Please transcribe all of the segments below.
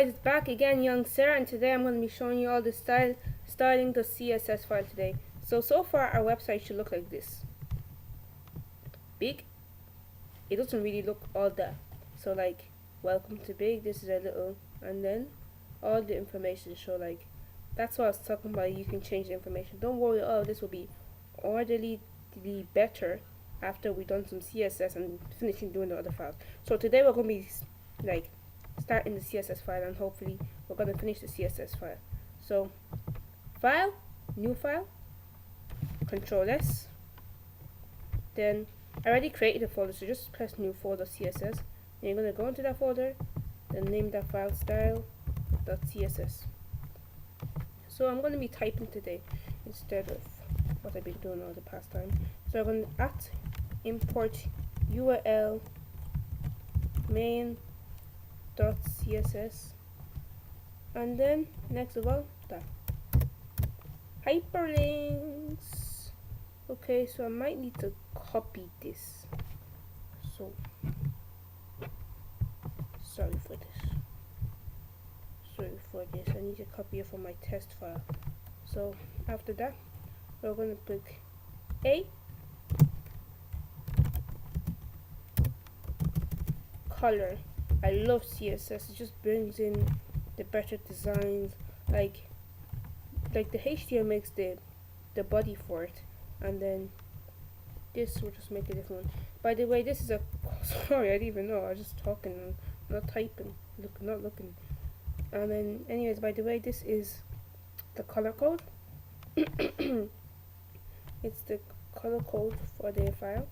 guys, it's back again, young sir, and today I'm going to be showing you all the styling the CSS file today. So far our website should look like this. Big. It doesn't really look all that. So like, welcome to big, this is a little, and then all the information show like, that's what I was talking about. You can change the information. Don't worry, all this will be orderly better after we've done some CSS and finishing doing the other files. So today we're going to be like starting the CSS file, and hopefully we're going to finish the CSS file. So file, new file, Control S. Then I already created a folder, so just press new folder CSS, and you're going to go into that folder, then name that file style.css. So I'm going to be typing today instead of what I've been doing all the past time. So I'm going to import URL main.css, and then next of all that hyperlinks. Okay, so I might need to copy this, so sorry for this. I need to copy it from my test file. So after that we're going to click A, color. I love CSS. It just brings in the better designs, like the HTML makes the body for it, and then this will just make a different one. By the way, this is a sorry, I didn't even know. I was just talking and not typing, not looking. And then anyways, by the way, this is the color code. It's the color code for the file.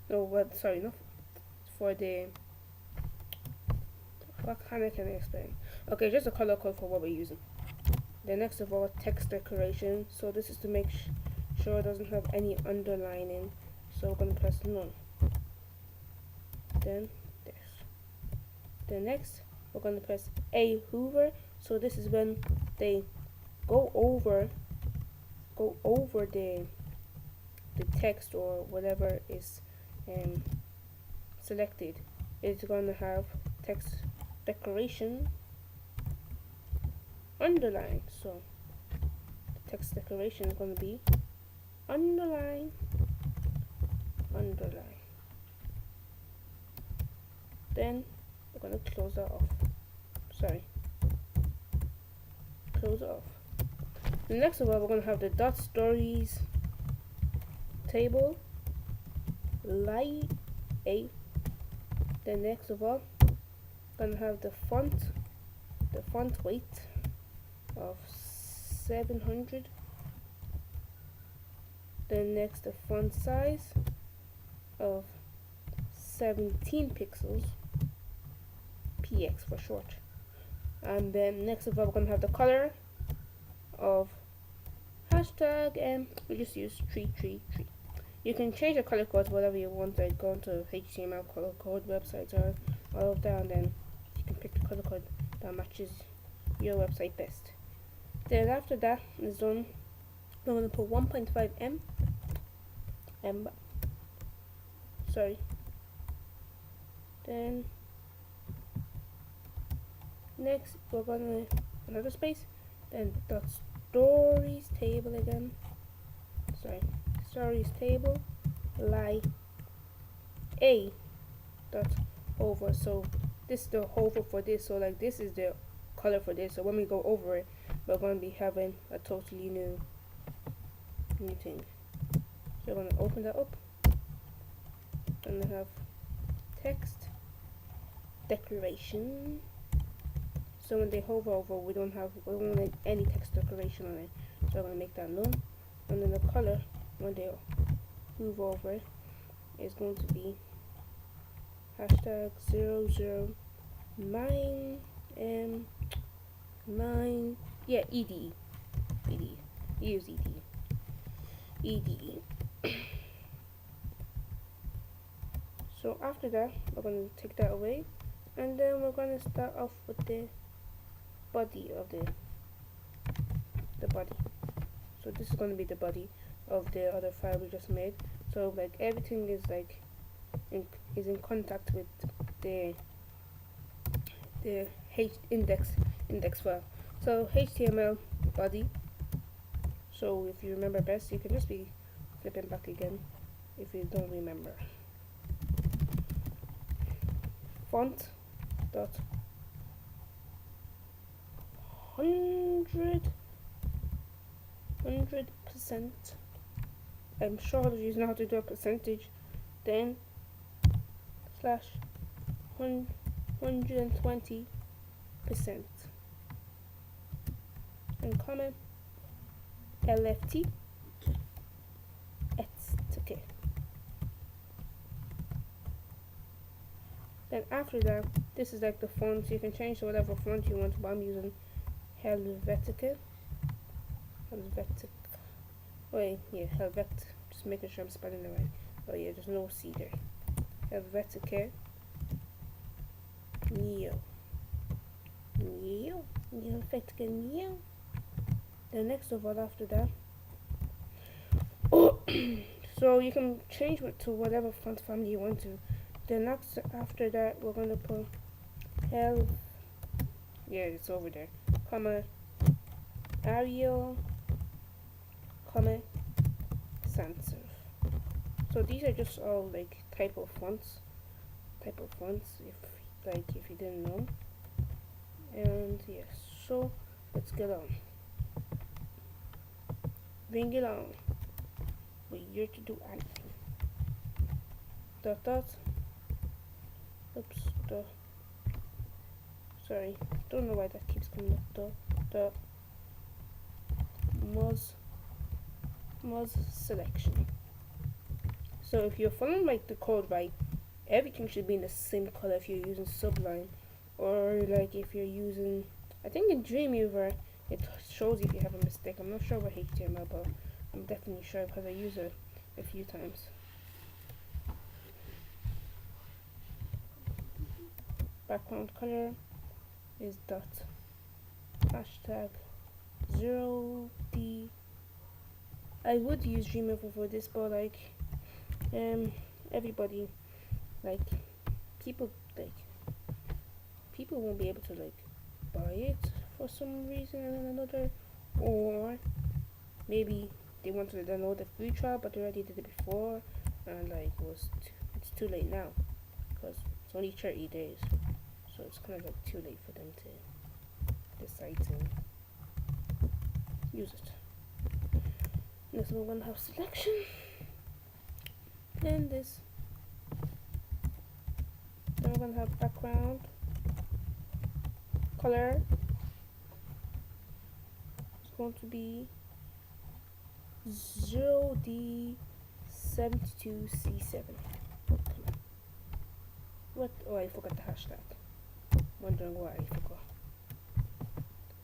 No, what? Sorry, not for the. What kind of can I explain? Okay, just a color code for what we're using. The next of all, text decoration. So this is to make sure it doesn't have any underlining. So we're gonna press none. Then this. Then next, we're gonna press A hover. So this is when they go over the text or whatever is selected. It's gonna have text decoration underline. So the text decoration is going to be underline. Then we're going to close that off. Close it off. The next of all, we're going to have the dot stories table light A. Then next of all, gonna have the font weight of 700. Then next, the font size of 17 pixels, px for short. And then next of all, we're gonna have the color of hashtag, and we just use 333. You can change the color codes whatever you want. Like go into HTML color code websites or all of that, and then you can pick the color code that matches your website best. Then after that is done, I'm going to put 1.5 M. Sorry. Then next we're going to another space. Then dot stories table again. Stories table lie A dot over. So this is the hover for this. So like this is the color for this. So when we go over it, we're going to be having a totally new thing. So we're going to open that up. And have text decoration. So when they hover over, we don't need any text decoration on it. So I'm going to make that none. And then the color when they move over is going to be hashtag 009 9 EDE. Use EDE. So after that, we're going to take that away, and then we're going to start off with the body of the body. So this is going to be the body of the other file we just made. So like everything is like in contact with the index file. So HTML body. So if you remember best, you can just be flipping back again if you don't remember. Font dot 100%. I'm sure you know how to do a percentage. Then slash 120% and comment LFT. It's okay. Then after that, this is like the font. You can change to whatever font you want, but I'm using Helvetica. Wait, yeah, Helvet. Just making sure I'm spelling it right. Oh yeah, there's no C there. Helvetica Neo. Helvetica Neo. Then next of all, after that, so you can change it to whatever font family you want to. Then next after that, we're gonna put it's over there, comma Arial, comma sans serif. So these are just all like type of fonts if you didn't know. And yes, so let's get on. Bring it on. We're here to do anything. Oops, sorry, don't know why that keeps coming up. Moz selection. So if you're following like the code right, everything should be in the same color if you're using Sublime, or like if you're using, I think in Dreamweaver it shows if you have a mistake. I'm not sure about HTML, but I'm definitely sure because I use it a few times. Background color is hashtag 0D. I would use Dreamweaver for this, but like everybody, like people won't be able to like buy it for some reason and another, or maybe they wanted to download the free trial but they already did it before and like it's too late now because it's only 30 days, so it's kind of like too late for them to decide to use it. Next we're gonna have selection, then this, then we're gonna have background color. It's going to be 0D72C7. What? Oh, I forgot the hashtag. Wondering why I forgot.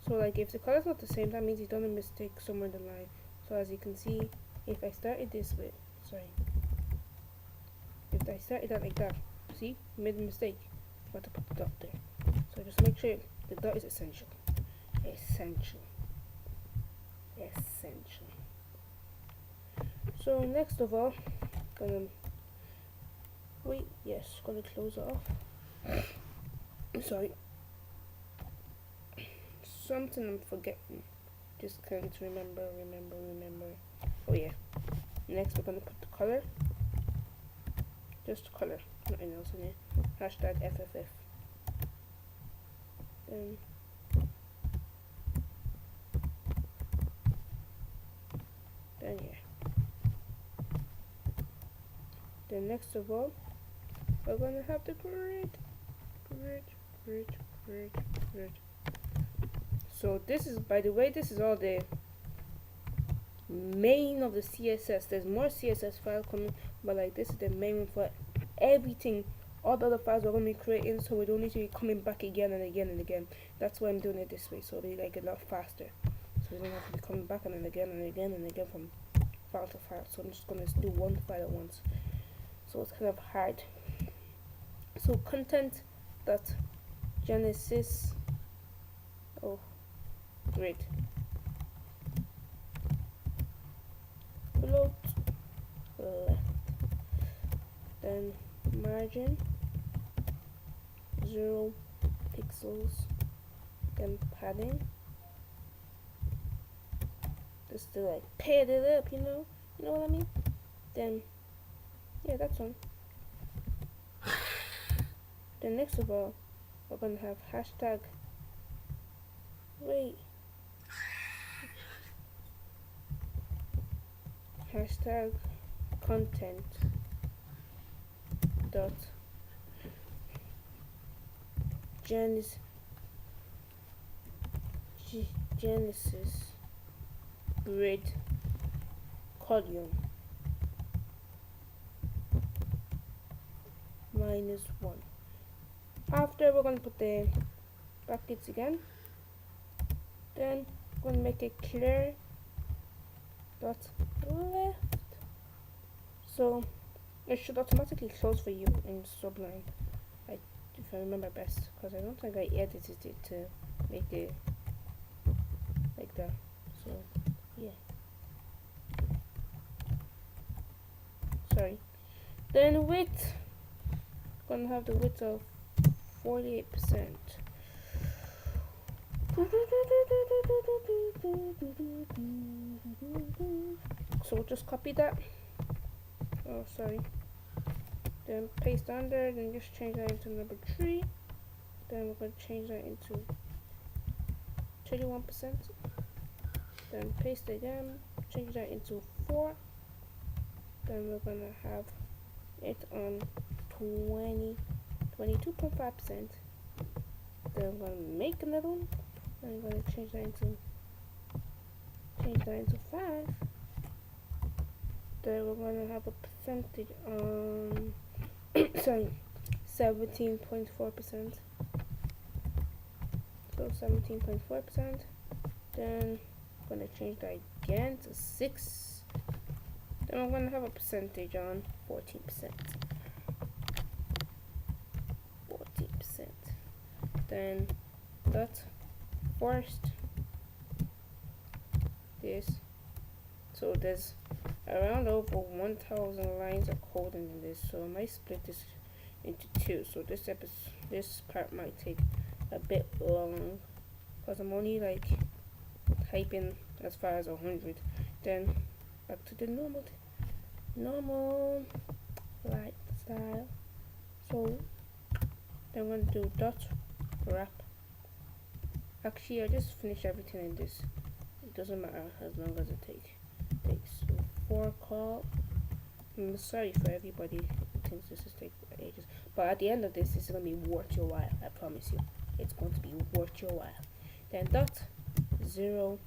So like if the color's not the same, that means you done a mistake somewhere in the line. So as you can see, if I started this with, if I started that like that, see, you made a mistake. I got to put the dot there. So just make sure the dot is essential. So next of all, gonna close it off. Sorry, something I'm forgetting. Just can't remember. Oh yeah. Next we're gonna put the color. Just color, nothing else in it. Hashtag FFF. Then yeah. Then next of all, we're gonna have the grid. So this is, by the way, this is all the main of the CSS. There's more CSS file coming, but like this is the main one for everything. All the other files we're going to be creating, so we don't need to be coming back again and again. That's why I'm doing it this way, so it'll be like a lot faster. So we don't have to be coming back and then again from file to file. So I'm just going to do one file at once. So it's kind of hard. So content dot genesis. Oh, great. Float left. Then margin 0 pixels. then padding, just to like pad it up, you know what I mean. Then yeah, that's one. Then next of all, we're gonna have hashtag wait hashtag content dot Genesis grid column -1. After, we're gonna put the brackets again. Then we're gonna make it clear dot left. So it should automatically close for you in Sublime, if I remember best, because I don't think I edited it to make it like that. So yeah, sorry. Then width, gonna have the width of 48%. So we'll just copy that. Oh, sorry. Then paste under, then just change that into number 3. Then we're going to change that into 31%. Then paste again, change that into 4. Then we're going to have it on 22.5%. Then I'm going to make another one. Then I'm going to change that into 5. Then we're going to have a percentage on sorry, 17.4%. So 17.4%. Then I'm going to change that again to 6. Then I'm going to have a percentage on 14%. 14%. Then dot first this. So there's around over 1,000 lines of coding in this, so I might split this into 2. So this part might take a bit long because I'm only like typing as far as 100. Then back to the normal light style. So then I'm gonna do dot wrap. Actually, I just finished everything in this. It doesn't matter as long as it takes. So for call. I'm sorry for everybody who thinks this is take ages, but at the end of this is gonna be worth your while. I promise you, it's going to be worth your while. Then dot 0%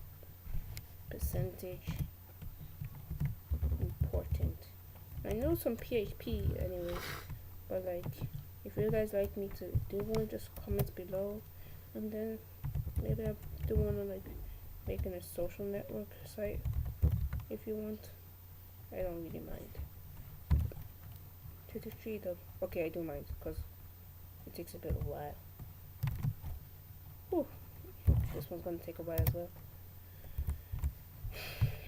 important. I know some PHP anyways, but like if you guys like me to do one, just comment below, and then maybe I'll do one on like making a social network site if you want. I don't really mind. 23 though. Okay, I do mind because it takes a bit of a while. Whew. This one's gonna take a while as well.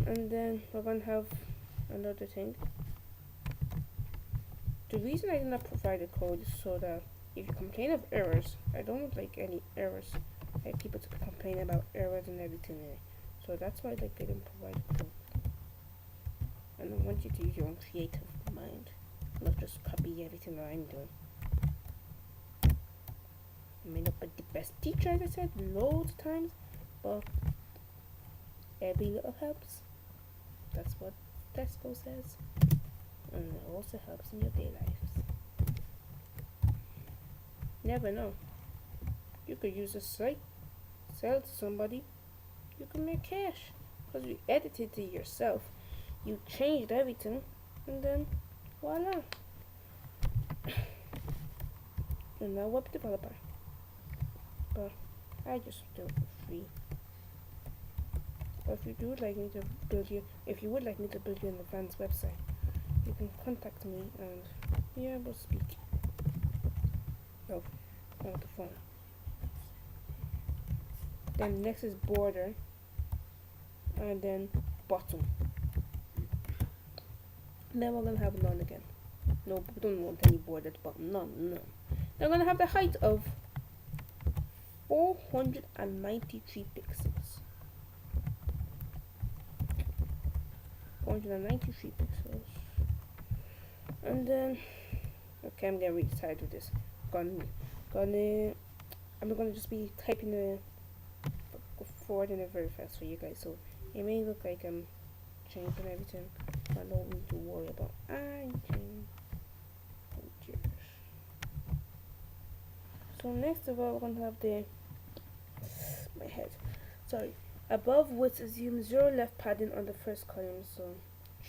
And then we're gonna have another thing. The reason I did not provide the code is so that if you complain of errors, I don't want like any errors. I like people to complain about errors and everything in it. So that's why like I didn't provide the code. And I want you to use your own creative mind, not just copy everything that I'm doing. I may not be the best teacher, as I said loads of times, but every little helps. That's what Tesco says. And it also helps in your day lives. Never know. You could use a site, sell it to somebody, you can make cash. Because you edited it yourself. You changed everything, and then voila. You're now a web developer. But I just do it for free. But if you would like me to build you an advanced website, you can contact me and yeah, we'll speak. Oh, on the phone. Then next is border, and then bottom. Then we're gonna have none again. No, we don't want any border at the bottom. None. Then we're gonna have the height of 493 pixels. 493 pixels. And then, okay, I'm getting really tired of this. I'm gonna just be typing the forward in it very fast for you guys, so it may look like I'm changing everything, but no need to worry about. So next of all, we're gonna have my head. Sorry. Above width, assume 0 left padding on the first column, so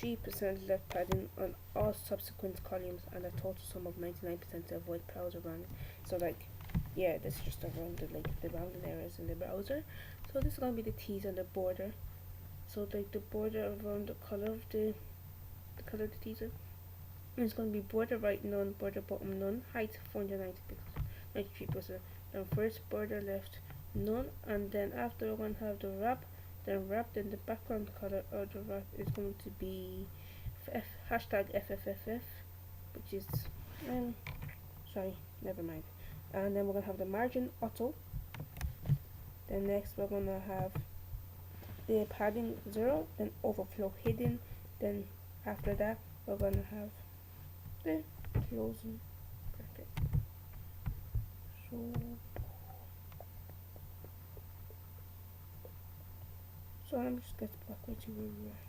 3% left padding on all subsequent columns, and a total sum of 99% to avoid browser rounding. So like, yeah, this is just around the rounding errors in the browser. So this is gonna be the T's and the border. So like the border around the color of the color of the T's. It's gonna be border right none, border bottom none, height 490 pixels, 93%. Then first border left none, and then after we're going to have the wrap, then the background color of the wrap is going to be hashtag FFFF, which is sorry, never mind. And then we're going to have the margin auto. Then next we're going to have the padding 0, then overflow hidden. Then after that we're going to have the closing bracket. So let me just get back to where we are.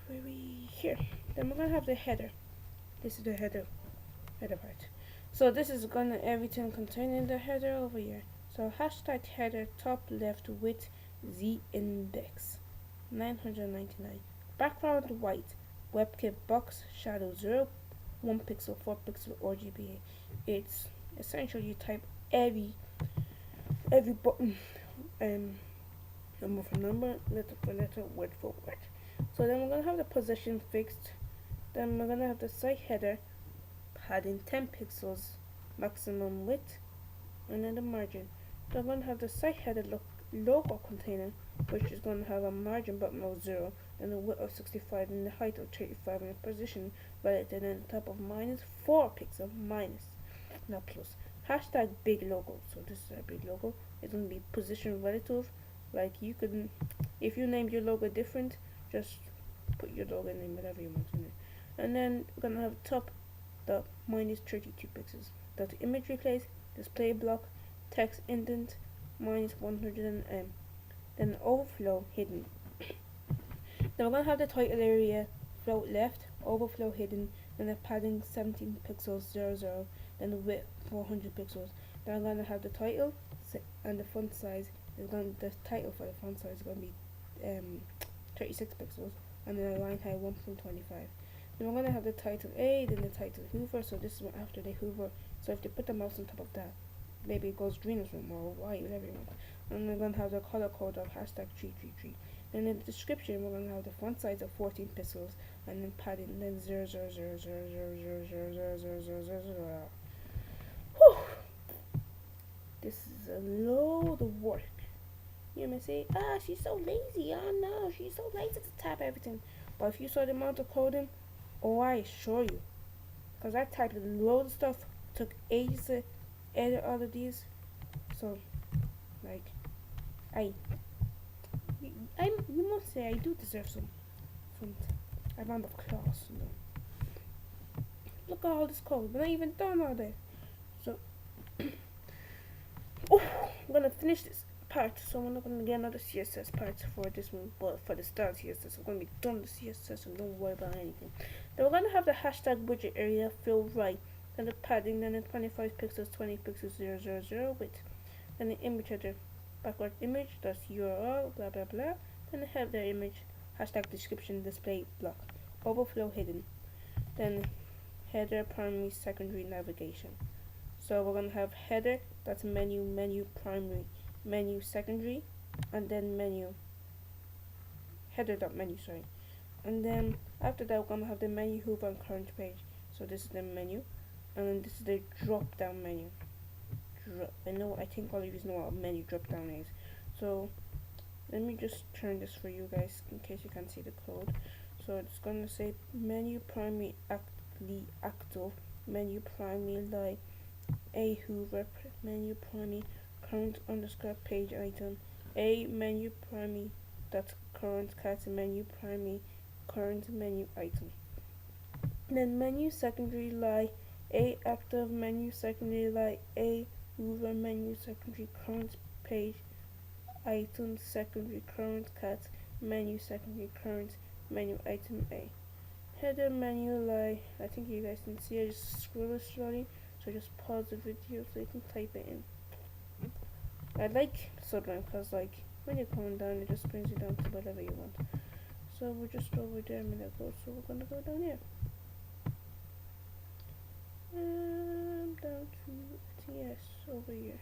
Where we here. Then we're gonna have the header. This is the header part. So this is gonna everything containing the header over here. So hashtag header top left with z index 999. Background white. WebKit box shadow 0, 1 pixel, 4 pixel RGBA. It's essentially you type every button number for number, letter for letter, word for word. So then we're gonna have the position fixed. Then we're gonna have the site header padding 10 pixels maximum width, and then the margin. Then we're gonna have the site header logo container, which is gonna have a margin button of 0, and a width of 65, and the height of 35, and a position right at the top of -4 pixel not plus. Hashtag big logo. So this is a big logo. It's gonna be position relative. Like you could, if you named your logo different, just put your logo name whatever you want in it. And then we're gonna have top the -32 pixels. That image replace, display block, text indent, -100 and then overflow hidden. Then we're gonna have the title area float left, overflow hidden, then the padding 17 pixels 00, then the width 400 pixels. Then I'm gonna have the title and the font size is the title for the font size is gonna be 36 pixels, and then the line height 1.25. Then we're gonna have the title A, then the title Hoover. So this is after they Hoover. So if they put the mouse on top of that, maybe it goes green or white, whatever you want. And we're gonna have the color code of hashtag 333. Then in the description, we're gonna have the font size of 14 pixels, and then padding then 0.00000000000. Whew. This is a load of work. You may say, she's so lazy. Oh no, she's so lazy to type everything. But if you saw the amount of coding, I assure you, because I typed a load of stuff, took ages to edit all of these. So, like, you must say I do deserve some a round of applause. You know. Look at all this code. We're not even done all day. So, I'm gonna finish this part. So I'm not gonna get another CSS part for this one, but for the start CSS, I'm gonna be done with CSS, and don't worry about anything. Then we're gonna have the hashtag budget area fill right. Then the padding, then the 25 pixels, 20 pixels, 000 width. Then the image header, backward image, that's URL, blah blah blah. Then the header image, hashtag description, display block, overflow hidden. Then header, primary, secondary, navigation. So we're gonna have header, that's menu, primary, menu, secondary, and then menu, header.menu, sorry. And then after that, we're gonna have the menu Hoover on current page. So this is the menu, and then this is the drop down menu. I think all of you know what a menu drop down is. So let me just turn this for you guys in case you can't see the code. So it's gonna say menu primary active, menu primary like A Hoover menu primary current underscore page item. A menu primary dot current cat menu primary current menu item. Then menu secondary lie A active menu secondary lie A Hoover menu secondary current page item secondary current cat menu secondary current menu item A. Header menu lie, I think you guys can see I just scroll it slowly, so just pause the video so you can type it in. I like Sublime because like when you're coming down it just brings you down to whatever you want. So we're just over there a minute ago, so we're gonna go down here. Down to yes, over here.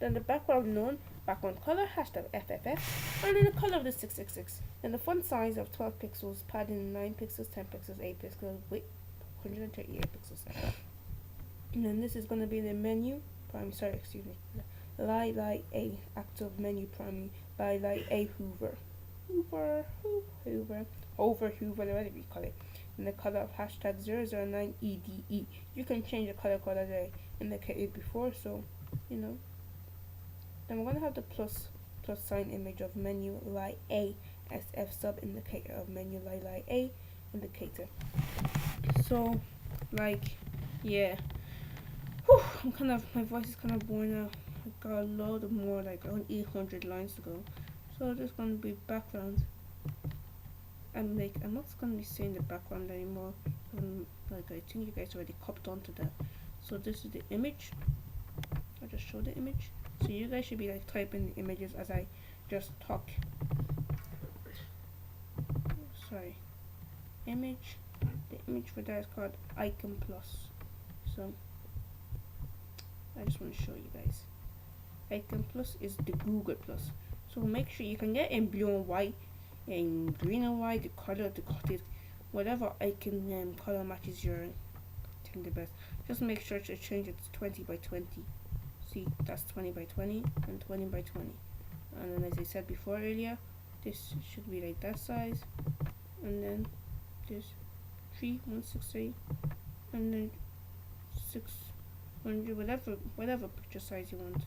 Then the background none, background color, hashtag FFF, and then the color of the 666. Then the font size of 12 pixels, padding 9 pixels, 10 pixels, 8 pixels, width 138 pixels. And then this is going to be the menu, lie A, active menu primary, lie A Hoover, whatever you call it. And the color of hashtag 009EDE. You can change the color code as I indicated before, so you know. Then we're gonna have the plus sign image of menu lie A SF sub indicator of menu lie A indicator. So like yeah. Whew, my voice is kind of worn out. I got a load of more, like around 800 lines to go. So there's gonna be background. And like I'm not gonna be saying the background anymore. Like I think you guys already copped onto that. So this is the image. I'll just show the image. So you guys should be like typing the images as I just talk. Sorry. Image. The image for that is called Icon Plus. So I just want to show you guys. Icon Plus is the Google Plus. So make sure you can get in blue and white, in green and white, the color, whatever icon color matches your thing the best. Just make sure to change it to 20 by 20. See, that's 20 by 20 and 20 by 20. And then as I said before earlier, this should be like that size. And then this 3168 and then 600, whatever picture size you want.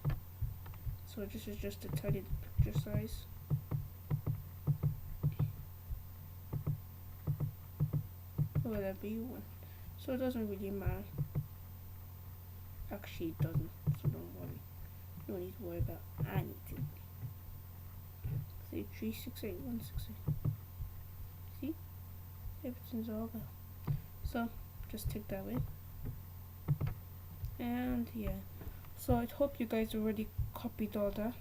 So this is just to tell you the picture size. Whatever you want. So it doesn't really matter. Actually it doesn't, so don't worry. You don't need to worry about anything. Say 368168. See? Everything's all good. So just take that away. And yeah. So I hope you guys already copied all that.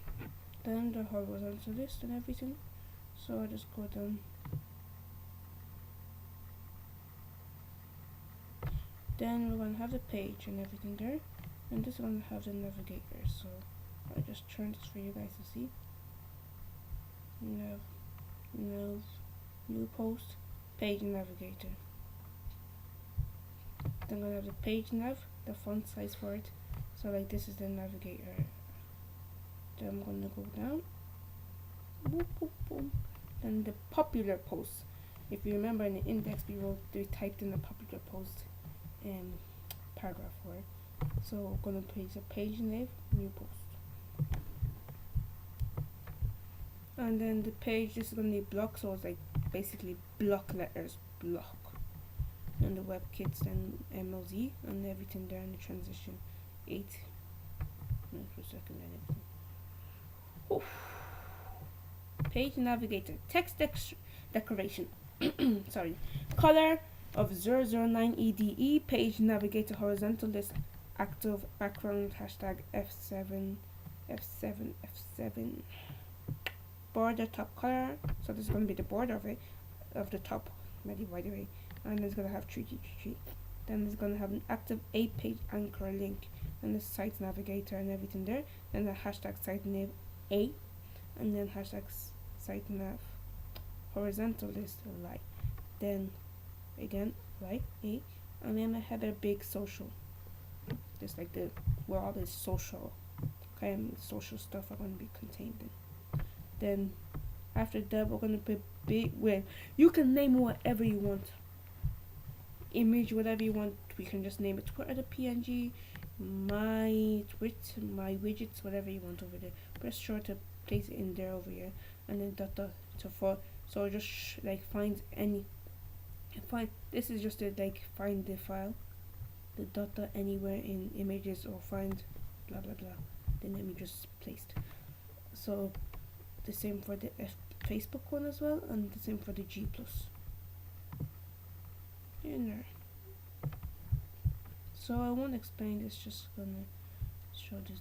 Then the horizontal list and everything. So I just go down. Then we're gonna have the page and everything there, and this is gonna have the navigator. So I just turn this for you guys to see. New post, page navigator. Then I'm gonna have the page nav, the font size for it. So like this is the navigator. Then I'm gonna go down. Boop, boop, boom. Then the popular posts. If you remember in the index we typed in the popular post paragraph for it. So we're gonna place a page name, new post. And then the page, this is gonna be block, so it's like basically block letters, block. And the WebKits and MLZ and everything there in the transition 8 minutes per second and everything. Oof. Page navigator, text decoration. Sorry, color of 009EDE, page navigator horizontal list, active background, hashtag F7, border top color, so this is going to be the border of it, of the top, ready by the way, and it's going to have 3. Then it's going to have an active 8-page anchor link, and the site navigator and everything there, and the hashtag site nav A, and then hashtag site nav horizontal list like, then again like A, and then I had a big social, just like where all this social social stuff are going to be contained in. Then after that we're going to put big, well, you can name whatever you want, image, whatever you want. We can just name it Twitter the PNG, my widgets, whatever you want over there. Press sure to place it in there over here, and then dot to for. So just like find any find. This is just to like find the file, the dot anywhere in images, or find blah blah blah. Then let me just placed. So the same for the Facebook one as well, and the same for the G plus. In there. So I won't explain this, just gonna show this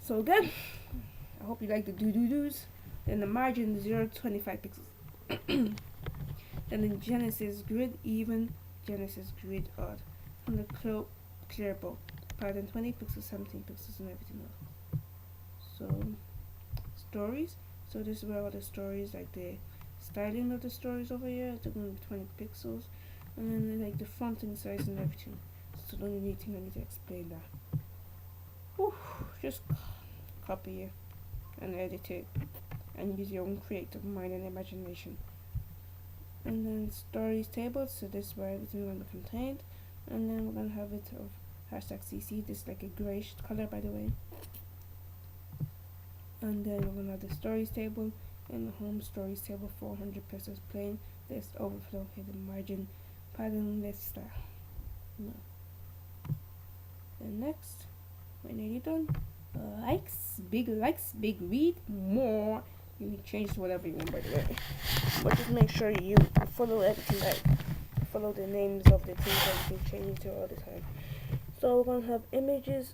So again, I hope you like the do's. Then the margin 0 to 25 pixels. Then in Genesis grid even, Genesis grid odd. And the clear bow. Pattern 20 pixels, 17 pixels, and everything else. So stories. So this is where all the stories, like the styling of the stories over here, it's going to be 20 pixels, and then like the fonting size and everything. So the only thing I need to explain that. Whew, just copy it and edit it and use your own creative mind and imagination. And then stories tables, so this is where everything will be contained, and then we're going to have it of hashtag CC. This is like a grayish color, by the way. And then we're going to have the stories table and the home stories table, 400 pixels plain, list overflow, hidden margin, pattern list style. No. Then next, we're nearly done. Likes, big read, more. You can change to whatever you want, by the way. But just make sure you follow everything, like follow the names of the things that you can change to all the time. So we're going to have images,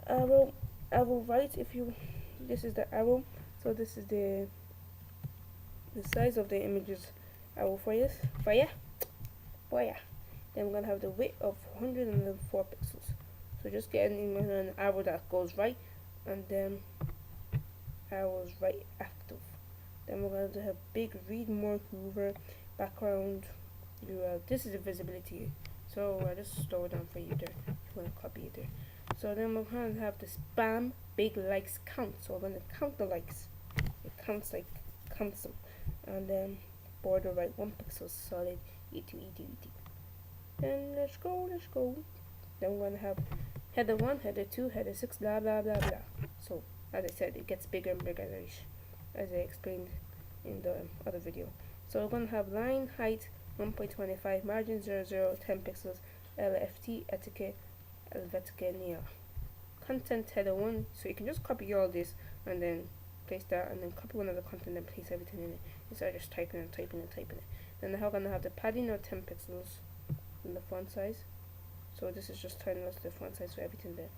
arrow right. If you, this is the arrow. So this is the size of the images arrow for you. Then we're going to have the width of 104 pixels. So just get an arrow that goes right, and then arrows right active. Then we're going to have big read more Hoover background URL. This is the visibility, so I just store it down for you there if you want to copy it there. So then we're going to have the spam big likes count. So we're going to count the likes. It counts them, and then border right 1 pixel solid E2 E2. Then let's go. Then we're going to have header 1, header 2, header 6, blah blah blah blah. So as I said, it gets bigger and bigger as I explained in the other video. So we're going to have line height 1.25, margin 00, 10 pixels, LFT etiquette, Helvetica Nia. Content header 1, so you can just copy all this and then place that, and then copy one of the content and place everything in it instead of just typing it. Then we're going to have the padding of 10 pixels in the font size. So this is just telling us the font size for everything there.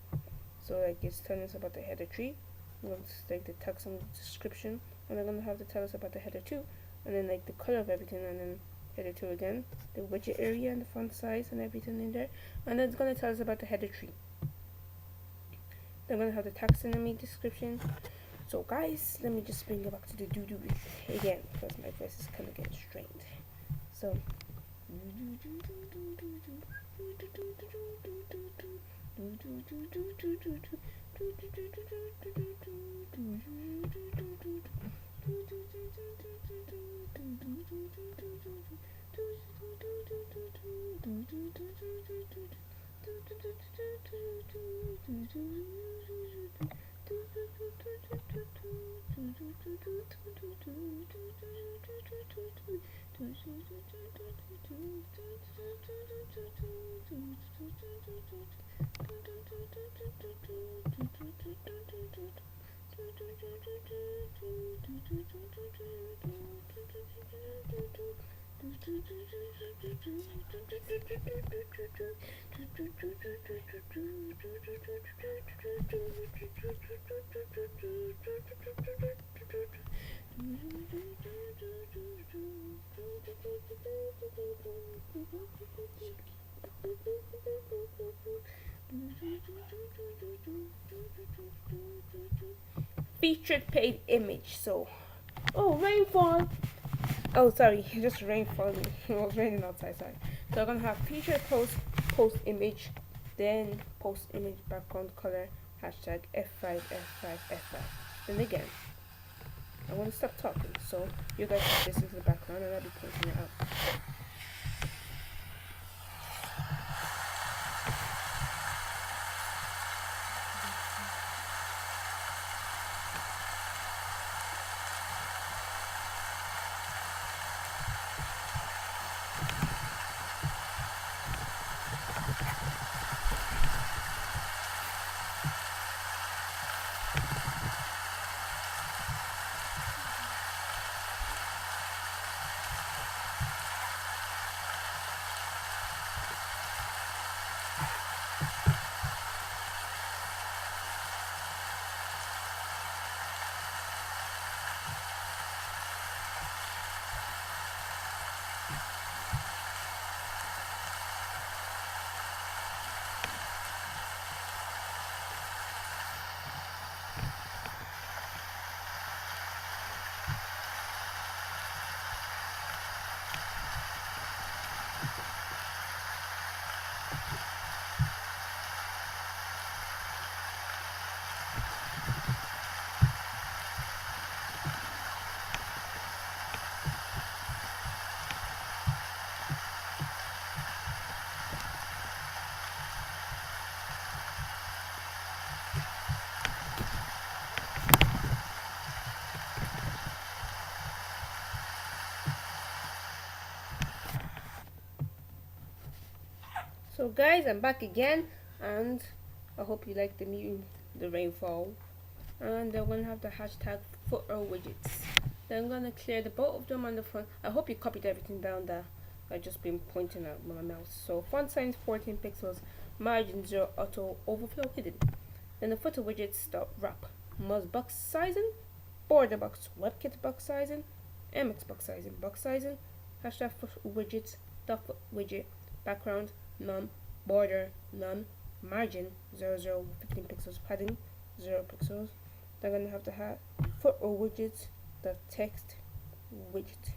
So like it's telling us about the header 3, we're going to take the text and description, and they're going to have to tell us about the header 2, and then like the color of everything, and then header 2 again, the widget area and the font size and everything in there, and then it's going to tell us about the header 3. They're going to have the taxonomy description. So guys, let me just bring it back to the doo-doo again, because my voice is kind of getting strained. So Featured paid image. So, oh, rainfall. Oh, sorry, just rain falling. It was raining outside. Sorry. So I'm gonna have featured post image, then post image background color hashtag F5 F5 F5. Then again, I want to stop talking so you guys can listen to the background and I'll be pointing it out. So guys, I'm back again, and I hope you like the rainfall. And I'm gonna have the hashtag footer widgets. Then I'm gonna clear the both of them on the front. I hope you copied everything down there. I've just been pointing at my mouse. So font size 14 pixels, margin 0, auto overflow hidden. Then the footer widgets dot wrap, must box sizing, border box, WebKit box sizing, MX box sizing, hashtag footer widgets dot foot widget, background none, border none, margin 15 pixels, padding 0 pixels. They're gonna have to have footer widgets the text widget.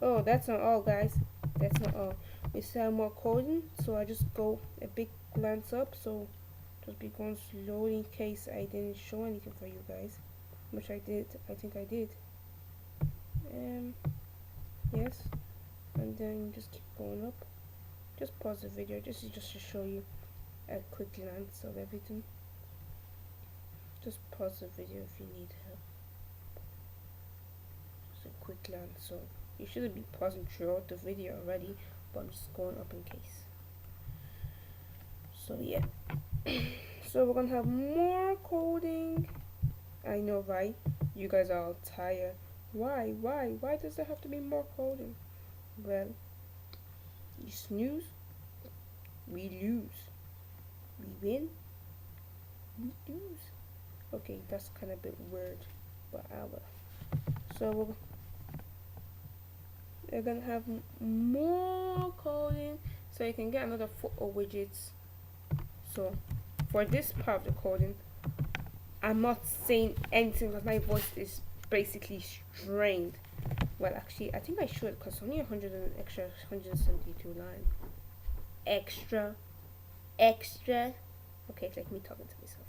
Oh, that's not all, guys. That's not all. We still have more coding, so I just go a big glance up. So just be going slowly in case I didn't show anything for you guys, which I did. I think I did. Yes, and then just keep going up. Just pause the video just to show you a quick glance of everything. Just pause the video if you need help. Just a quick glance. So you shouldn't be pausing throughout the video already, but I'm just going up in case. So yeah. So we're gonna have more coding. I know, right? You guys are all tired. Why does there have to be more coding? Well, you snooze, we lose. We win, we lose. Okay, that's kind of a bit weird, but I will. So we're gonna have more coding, so you can get another footer widgets. So for this part of the coding, I'm not saying anything because my voice is basically strained. Well, actually, I think I should because only 172 lines. Extra. Okay, it's like me talking to myself.